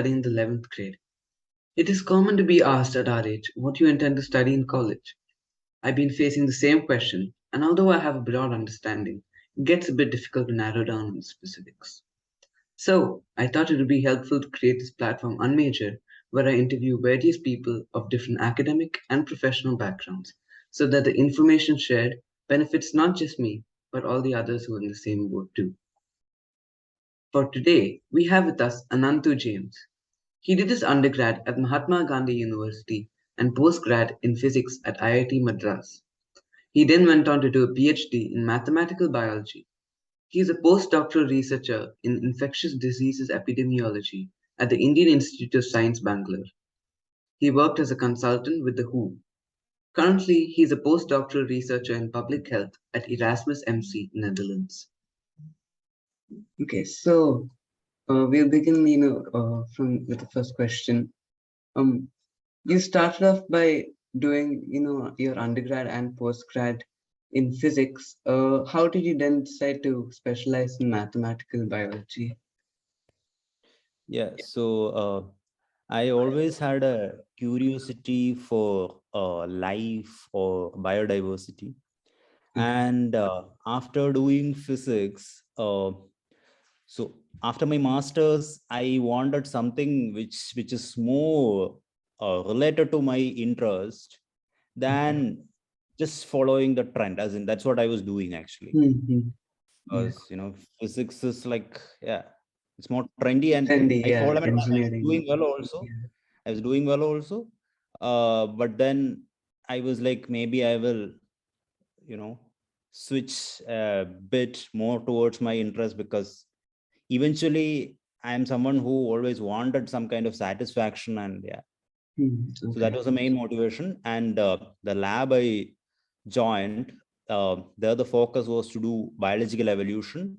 study in the 11th grade. It is common to be asked at our age what you intend to study in college. I've been facing the same question, and although I have a broad understanding, it gets a bit difficult to narrow down on the specifics. So, I thought it would be helpful to create this platform Unmajored, where I interview various people of different academic and professional backgrounds, so that the information shared benefits not just me, but all the others who are in the same boat too. For today, we have with us Ananthu James. He did his undergrad at Mahatma Gandhi University and postgrad in physics at IIT Madras. He then went on to do a PhD in mathematical biology. He is a postdoctoral researcher in infectious diseases epidemiology at the Indian Institute of Science, Bangalore. He worked as a consultant with the WHO. Currently, he is a postdoctoral researcher in public health at Erasmus MC, Netherlands. Okay, so we'll begin, from with the first question. You started off by doing, your undergrad and postgrad in physics. How did you then decide to specialize in mathematical biology? Yeah, so I always had a curiosity for life or biodiversity. And after doing physics, so after my master's, I wanted something which is more related to my interest than just following the trend. As in, that's what I was doing actually. Because physics is like, yeah, it's more trendy, and I followed. I was doing well also. I was doing well also, but then I was like, maybe I will, switch a bit more towards my interest, because eventually I am someone who always wanted some kind of satisfaction, and yeah. So that was the main motivation. And the lab I joined, there the focus was to do biological evolution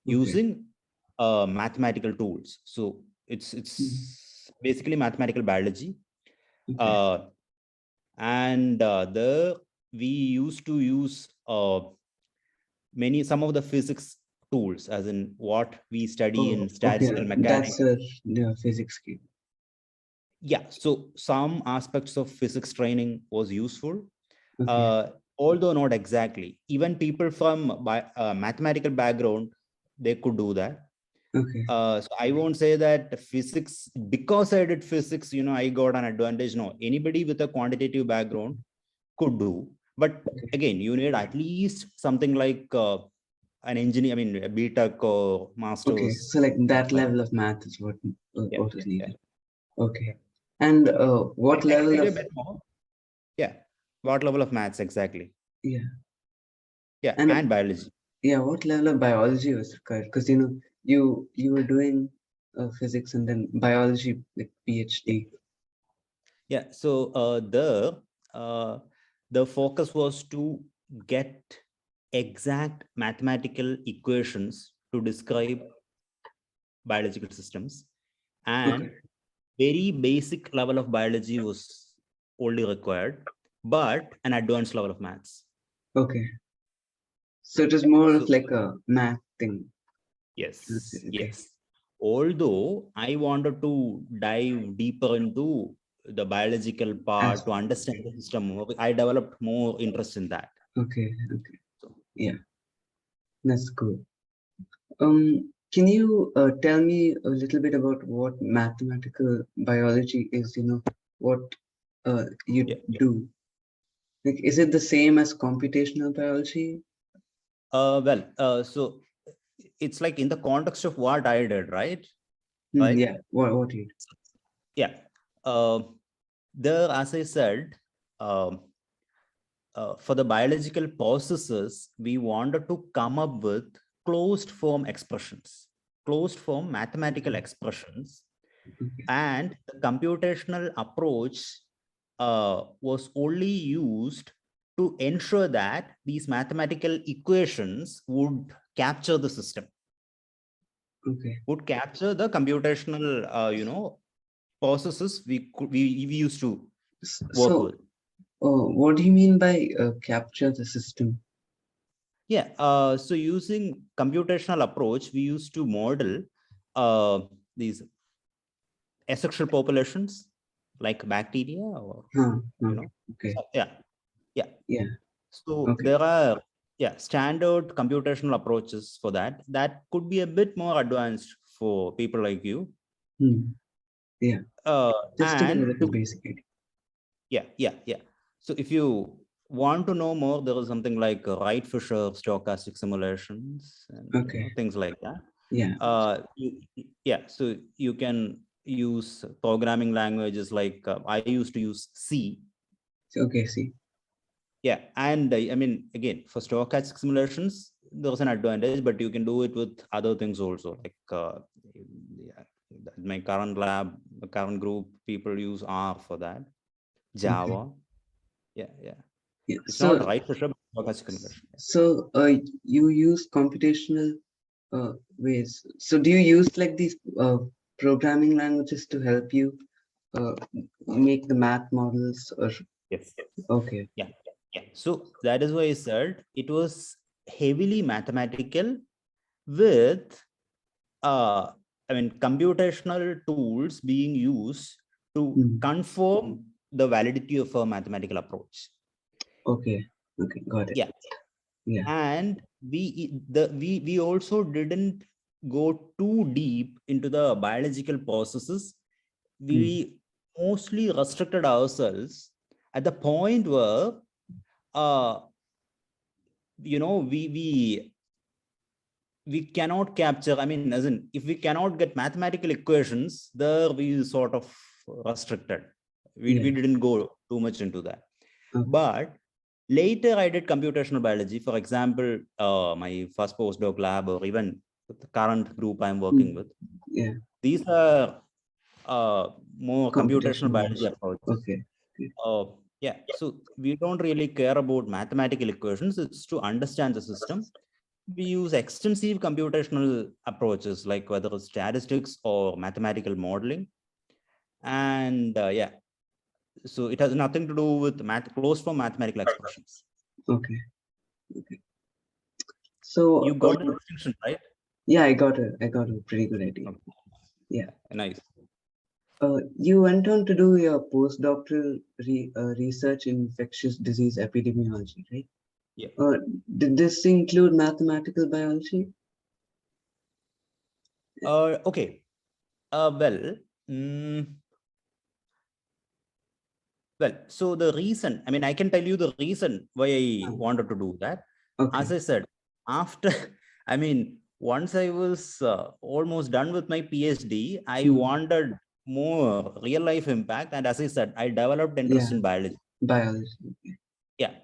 using mathematical tools. So it's basically mathematical biology. And we used to use some of the physics tools, as in what we study in statistical mechanics. That's the physics key. Yeah, so some aspects of physics training was useful, although not exactly. Even people from mathematical background, they could do that. So I won't say that physics, because I did physics, I got an advantage. No, anybody with a quantitative background could do. But again, you need at least something like an engineer, I mean, a BTech or master's. So like that level of math is what is needed. And what level of... Yeah, what level of maths exactly? Yeah, and biology. Yeah, what level of biology was required? Because you were doing physics and then biology, like PhD. Yeah, so the focus was to get exact mathematical equations to describe biological systems, and very basic level of biology was only required, but an advanced level of maths. So it is more of like a math thing. Yes. Although I wanted to dive deeper into the biological part to understand the system, I developed more interest in that. So, yeah, that's good. Can you tell me a little bit about what mathematical biology is? What you do. Like, is it the same as computational biology? So it's like in the context of what I did, right? Right? Yeah. What you did? Yeah. There, as I said, for the biological processes, we wanted to come up with closed form expressions, closed form mathematical expressions, and the computational approach was only used to ensure that these mathematical equations would capture the system, would capture the computational, processes we used to work with. What do you mean by capture the system? Yeah, so using computational approach, we used to model these asexual populations like bacteria or, Huh, huh. you know, Okay. yeah, yeah. Yeah. So Okay. there are, yeah, standard computational approaches for that. That could be a bit more advanced for people like you. Hmm. Yeah. Just to get And like a to, basic idea. yeah. So if you want to know more, there is something like Wright-Fisher stochastic simulations and Okay. things like that. Yeah. Yeah, so you can use programming languages like I used to use C. Okay. See. Yeah, and I mean, again, for stochastic simulations, there's an advantage, but you can do it with other things also. Like yeah, my current lab, the current group, people use R for that. Okay. Java, yeah. Yeah. It's not right for sure, but stochastic simulation. So you use computational ways. So do you use like these programming languages to help you uh, make the math models? Or Yes. okay. Yeah. So that is why I said it was heavily mathematical with I mean, computational tools being used to Hmm. confirm the validity of a mathematical approach. Okay. Okay. Got it. Yeah, Yeah. and we also didn't go too deep into the biological processes. Hmm. We mostly restricted ourselves at the point where uh, we cannot capture, I mean, as in, if we cannot get mathematical equations there, we sort of restricted. We Yeah. didn't go too much into that. Okay. But later I did computational biology. For example, my first postdoc lab, or even the current group I'm Hmm. working with, Yeah. these are more computational Computational biology biology. approaches. Okay. Okay. Yeah, so we don't really care about mathematical equations. It's to understand the system. We use extensive computational approaches, like whether it's statistics or mathematical modeling. And yeah, so it has nothing to do with math, closed form mathematical expressions. Okay. Okay. So You got the distinction, right? yeah, I got a pretty good idea. Okay. Yeah. Nice. You went on to do your postdoctoral research in infectious disease epidemiology, right? Yeah. Uh, did this include mathematical biology? Okay. Well, mm, well. So the reason, I mean, I can tell you the reason why I wanted to do that. As Okay. I said, after, I mean, once I was almost done with my PhD, I Hmm. wanted more real life impact. And as I said, I developed interest Yeah, in biology. biology. Yeah.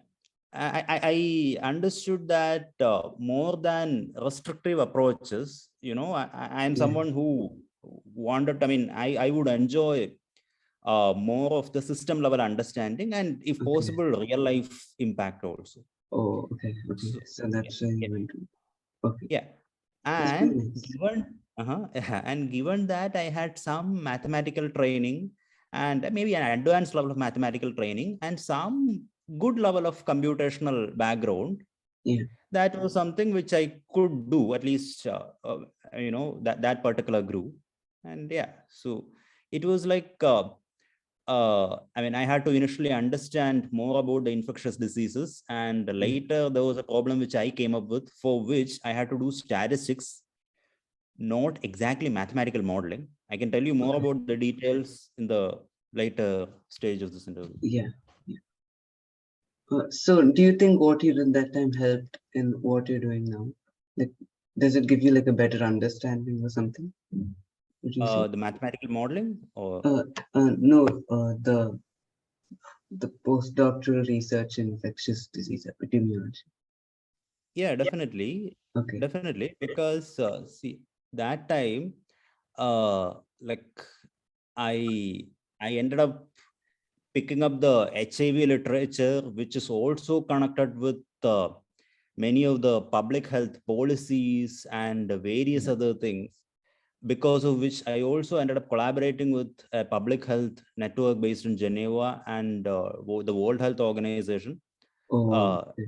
I understood that more than restrictive approaches, I'm Yeah. someone who wanted, I mean, I would enjoy more of the system level understanding and, if Okay. possible, real life impact also. Oh, okay. Okay. So, So yeah, that's where you yeah, went to. Okay. yeah. That's pretty And nice. given that I had some mathematical training and maybe an advanced level of mathematical training and some good level of computational background, Yeah. that was something which I could do, at least that particular group. And yeah, so it was like I mean, I had to initially understand more about the infectious diseases, and Yeah. later there was a problem which I came up with, for which I had to do statistics, not exactly mathematical modeling. I can tell you more Okay. about the details in the later stage of this interview. Yeah. Yeah. So do you think what you did that time helped in what you're doing now? Like, does it give you like a better understanding or something? Would you say? The mathematical modeling, or Uh, no, the postdoctoral research in infectious disease epidemiology. yeah, definitely, Okay. because see, that time, like I I ended up picking up the HIV literature, which is also connected with many of the public health policies and various Yeah. other things, because of which I also ended up collaborating with a public health network based in Geneva and the World Health Organization. Oh, Uh, okay.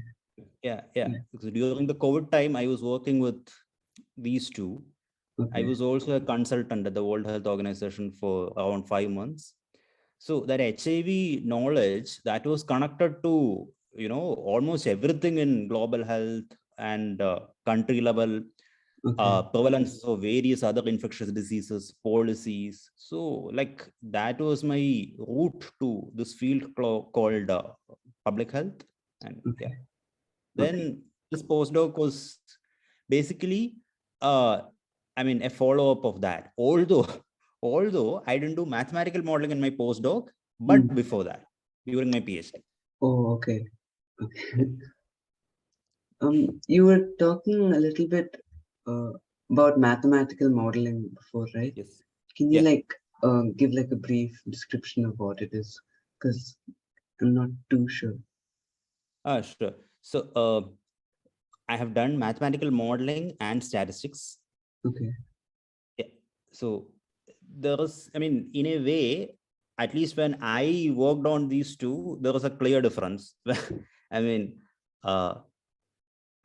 yeah. Yeah. Because during the COVID time, I was working with these two. I Okay. was also a consultant at the World Health Organization for around 5 months. So that HIV knowledge that was connected to, almost everything in global health and country level, Okay. prevalence of various other infectious diseases, policies. So like that was my route to this field called public health. And yeah, Okay. Okay. then this postdoc was basically, uh, I mean, a follow-up of that. Although I didn't do mathematical modeling in my postdoc, but Hmm. before that, during my PhD. Oh, okay. Yeah. Okay. You were talking a little bit uh, about mathematical modeling before, right? Yes. Can you Yeah. like give like a brief description of what it is? Because I'm not too sure. Sure. So I have done mathematical modeling and statistics. Okay. Yeah. So there is, I mean, in a way, at least when I worked on these two, there was a clear difference. I mean, uh,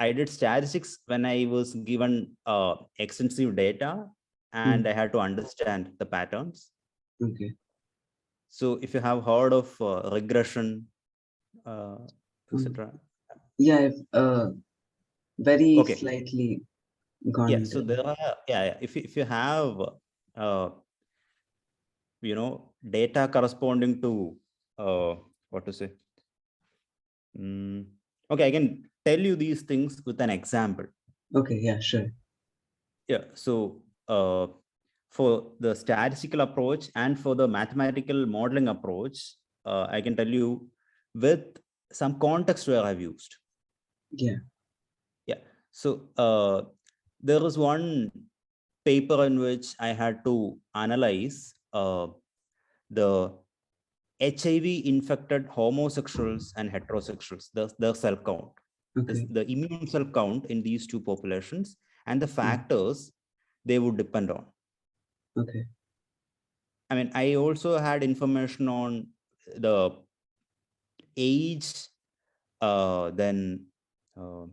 I did statistics when I was given extensive data and I Hmm. had to understand the patterns. Okay. So if you have heard of regression, uh, Um, etc. yeah, I've very Okay. slightly gone Yeah. into So that. there are, yeah. If you have, uh, data corresponding to, what to say? Mm, okay, I can tell you these things with an example. Okay, yeah, sure. Yeah. So for the statistical approach and for the mathematical modeling approach, I can tell you with some context where I've used. Yeah. Yeah. So there was one paper in which I had to analyze the HIV infected homosexuals and heterosexuals, the cell count, Okay. the immune cell count in these two populations, and the Yeah. factors they would depend on. Okay. I mean, I also had information on the age, then uh,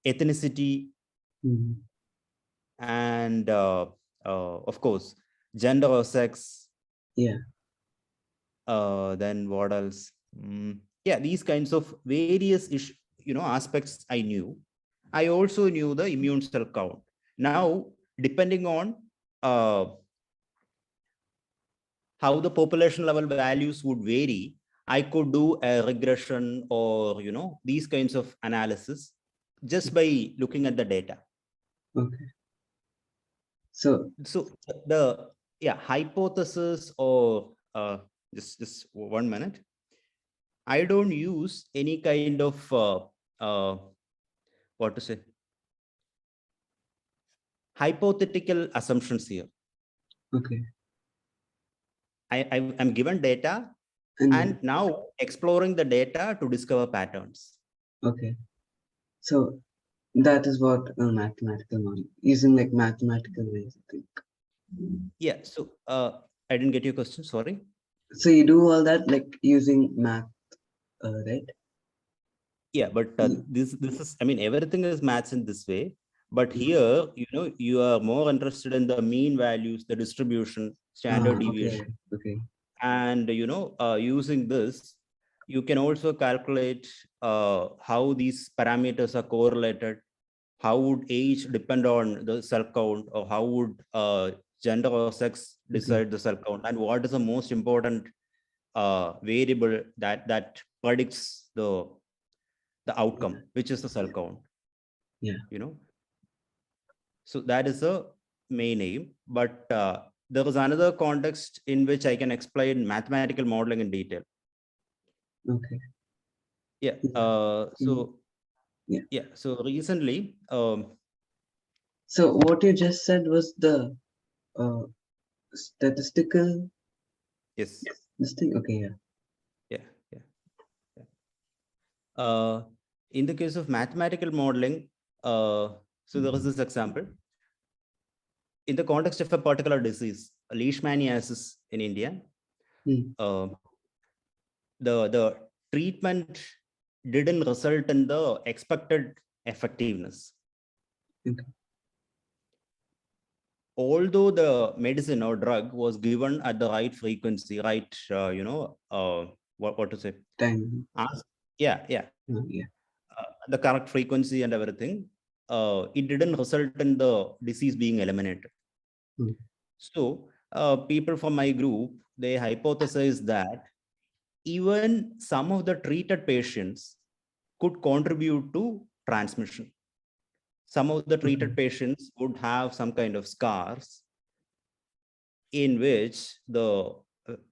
ethnicity, Hmm. and of course, gender or sex. Yeah. Then what else? Yeah, these kinds of various aspects I knew. I also knew the immune cell count. Now, depending on uh, how the population level values would vary, I could do a regression or these kinds of analysis just by looking at the data. Okay. So, So the yeah hypothesis or just 1 minute. I don't use any kind of uh, what to say hypothetical assumptions here. okay. I'm given data And and now exploring the data to discover patterns. okay. So that is what a mathematical model using like mathematical ways, I think. Yeah. So I didn't get your question. Sorry. So you do all that like using math, right? Yeah, but Ye- this is, I mean, everything is maths in this way. But Okay. here, you are more interested in the mean values, the distribution, standard Okay. deviation, Okay. and using this you can also calculate how these parameters are correlated, how would age depend on the cell count, or how would gender or sex Okay. decide the cell count, and what is the most important variable that predicts the Yeah. outcome, which is the cell count. Yeah. you know so that is the main aim, but there is another context in which I can explain mathematical modeling in detail. Okay. Yeah. Yeah. Mm, yeah. So recently, So what you just said was the uh, statistical yes, this thing. Okay. Yeah. yeah, yeah, yeah. In the case of mathematical modeling, uh, so there is this example in the context of a particular disease, leishmaniasis in India. Mm, Uh, the treatment didn't result in the expected effectiveness. okay. although the medicine or drug was given at the right frequency, right, what to say, Time. as, yeah, yeah, Yeah. the correct frequency and everything, it didn't result in the disease being eliminated. Mm. So, people from my group, they hypothesized that even some of the treated patients could contribute to transmission. Some of the treated Okay. patients would have some kind of scars in which the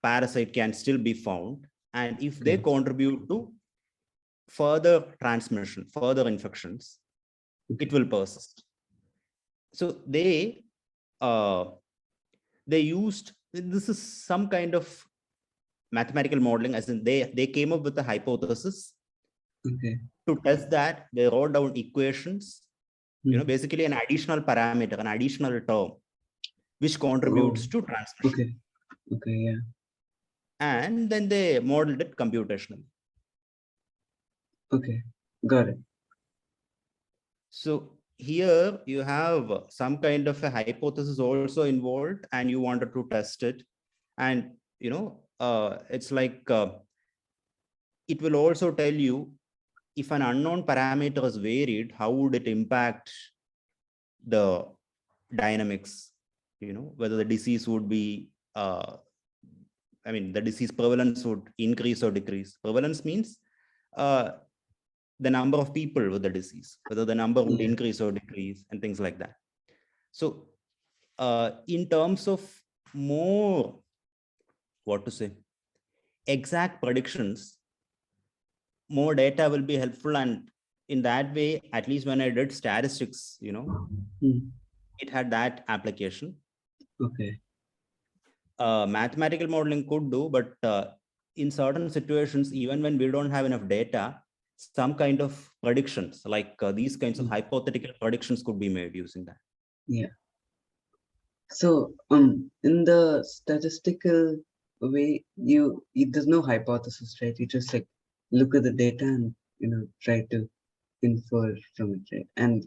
parasite can still be found. And if they Okay. contribute to further transmission, further infections, it Okay. will persist. So uh, they used, this is some kind of mathematical modeling, as in they came up with a hypothesis. Okay. To test that, they wrote down equations, Mm. basically an additional parameter, an additional term, which Oh. contributes to transmission. Okay. Okay. Yeah. And then they modeled it computationally. Okay. Got it. So here you have some kind of a hypothesis also involved, and you wanted to test it. And, it's like, it will also tell you if an unknown parameter is varied, how would it impact the dynamics, whether the disease would be, the disease prevalence would increase or decrease. Prevalence means uh, the number of people with the disease, whether the number would Yeah. increase or decrease, and things like that. So, in terms of more, what to say, exact predictions, more data will be helpful. And in that way, at least when I did statistics, Mm. it had that application. Okay. Mathematical modeling could do, but in certain situations, even when we don't have enough data, some kind of predictions, like these kinds of Mm. hypothetical predictions, could be made using that. Yeah. So, in the statistical way, there's no hypothesis, right? You just like look at the data and try to infer from it, right? And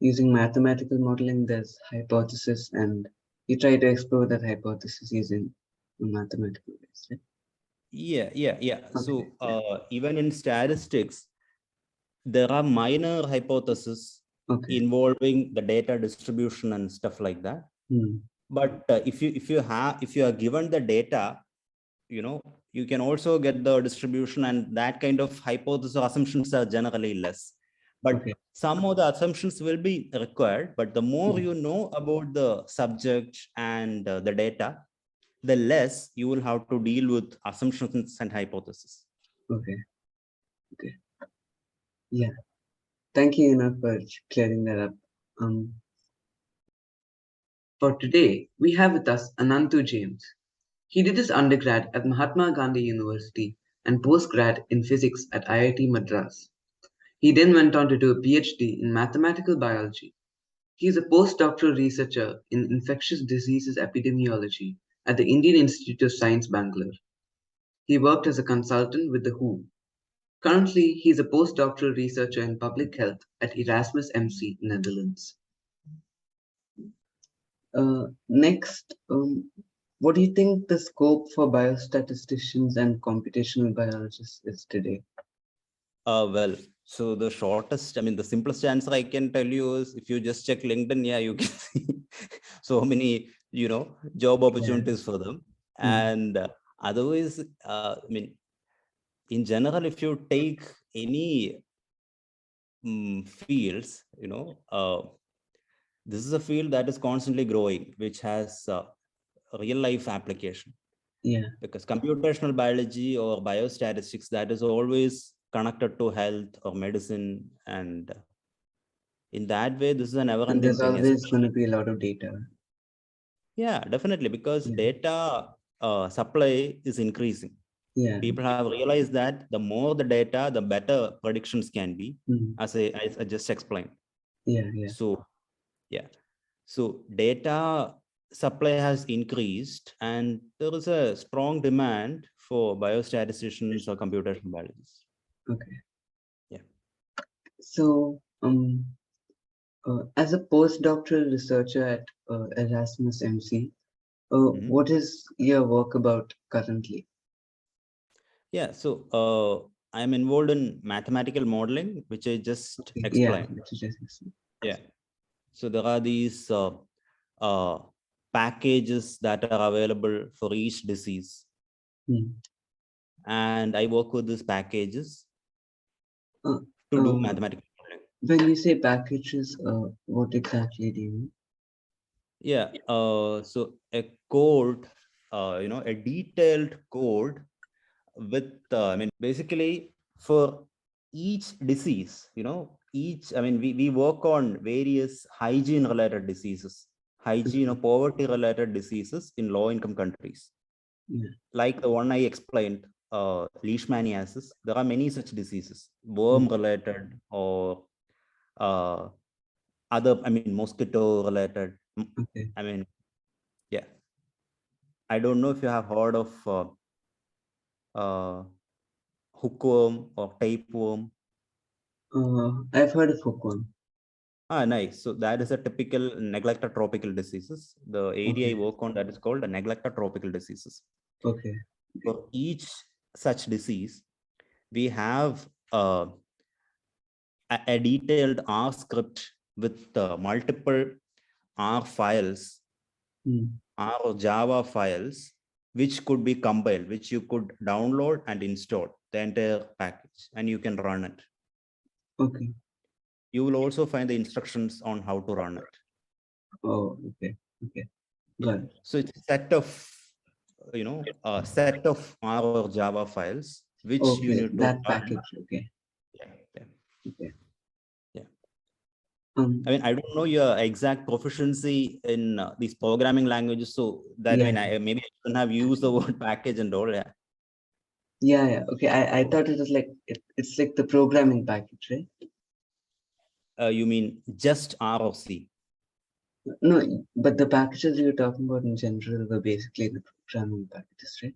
using mathematical modeling, there's hypothesis, and you try to explore that hypothesis using mathematical ways, right? Yeah. Okay. So Yeah. even in statistics, there are minor hypotheses Okay. involving the data distribution and stuff like that. Hmm. But if you are given the data, you know you can also get the distribution, and that kind of hypothesis assumptions are generally less. But Okay. some of the assumptions will be required. But the more Hmm. you know about the subject and the data, the less you will have to deal with assumptions and hypotheses. Okay. Okay. Yeah. Thank you enough for clearing that up. Um, for today, we have with us Ananthu James. He did his undergrad at Mahatma Gandhi University and postgrad in physics at IIT Madras. He then went on to do a PhD in mathematical biology. He is a postdoctoral researcher in infectious diseases epidemiology at the Indian Institute of Science, Bangalore. He worked as a consultant with the WHO. Currently, he is a postdoctoral researcher in public health at Erasmus MC, Netherlands. Next, what do you think the scope for biostatisticians and computational biologists is today? Well, so the shortest, the simplest answer I can tell you is, if you just check LinkedIn, yeah, you can see so many, job Yeah. opportunities for them. Mm. And otherwise, in general, if you take any fields, this is a field that is constantly growing, which has real life application. Yeah. Because computational biology or biostatistics, that is always connected to health or medicine. And in that way, this is a never And ending there's thing, always going to especially. be a lot of data. Yeah, definitely, because Yeah. data supply is increasing. Yeah. People have realized that the more the data, the better predictions can be, Mm. as I just explained. Yeah. Yeah. So, yeah. So data supply has increased, and there is a strong demand for biostatisticians or computational biologists. Okay. Yeah. So, As a postdoctoral researcher at Erasmus MC, Mhm. what is your work about currently? Yeah, so I'm involved in mathematical modeling, which I just Okay, yeah, explained. which is just Yeah. So there are these uh, packages that are available for each disease, hmm. and I work with these packages uh, to do uh, mathematical modeling. when you say packages, what exactly do you mean? Yeah. So a code, a detailed code with, I mean, basically for each disease, we work on various hygiene related diseases, hygiene or Okay, poverty related diseases in low income countries, yeah, like the one I explained, leishmaniasis. There are many such diseases, worm hmm. related or uh, other, I mean, mosquito related. Okay. I mean, yeah. I don't know if you have heard of uh, hookworm or tapeworm. I've heard of hookworm. Ah, nice. So that is a typical neglected tropical diseases. The area I Okay, work on, that is called a neglected tropical diseases. okay, For each such disease, we have a detailed R script with multiple R files, hmm. R or Java files, which could be compiled, which you could download and install the entire package, and you can run it. Okay. You will also find the instructions on how to run it. Oh, okay, okay, Yeah. got it. So it's a set of, a set of R or Java files which you Okay, need to that run. package. Okay, Yeah, yeah, okay. yeah. I Um, mean, I don't know your exact proficiency in these programming languages, so that, I yeah, mean, maybe I shouldn't have used the word package and all. Yeah. yeah, yeah. Okay, I thought it was like it's like the programming package, right? You mean just R or C? No, but the packages you're talking about in general were basically the programming packages, right?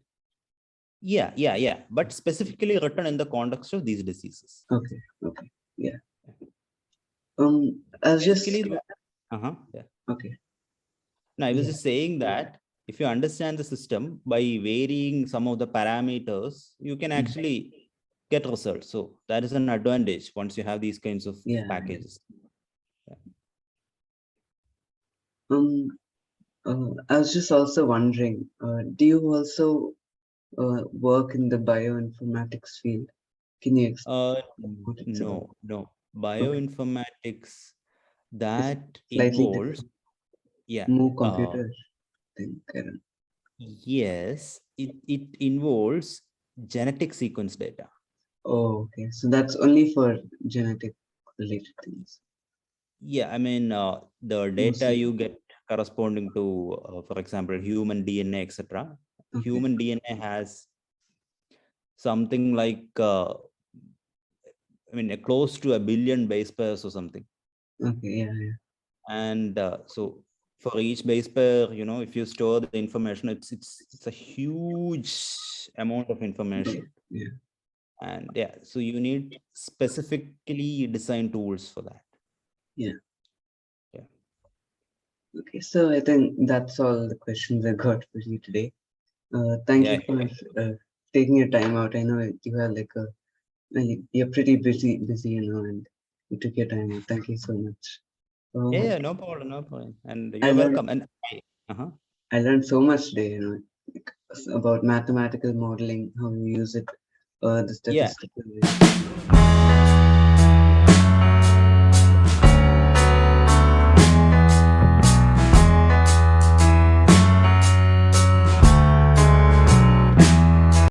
Yeah, yeah, yeah. But specifically written in the context of these diseases. Okay, okay, yeah. I was Basically, just yeah. okay, No, I was yeah, just saying that if you understand the system by varying some of the parameters, you can mm, actually get results. So that is an advantage once you have these kinds of yeah, yeah. packages. Um, I was just also wondering, do you also work in the bioinformatics field? Can you Uh, explain what it's about? no, no. Okay, Bioinformatics it's that slightly involves, different, yeah, more uh, computer thing. I don't. yes, it involves genetic sequence data. Oh, okay. So that's only for genetic related things, Yeah, I mean, the data mostly. you get corresponding to, for example, human DNA, etc. Okay, Human DNA has something like, close to a billion base pairs or something. okay, yeah, yeah, And so for each base pair, if you store the information, it's a huge amount of yeah, information. yeah, And yeah, so you need specifically designed tools for that. yeah. Yeah. Okay, so I think that's all the questions I got for you today. Thank Yeah. you for taking your time out. I know you have like a you're pretty busy, and you took your time out. Thank you so much. Yeah, Uh, yeah, no problem, no problem. And I you're learned welcome. And uh-huh. I learned so much today, like, about mathematical modeling, how you use it, the Yeah. statistical way.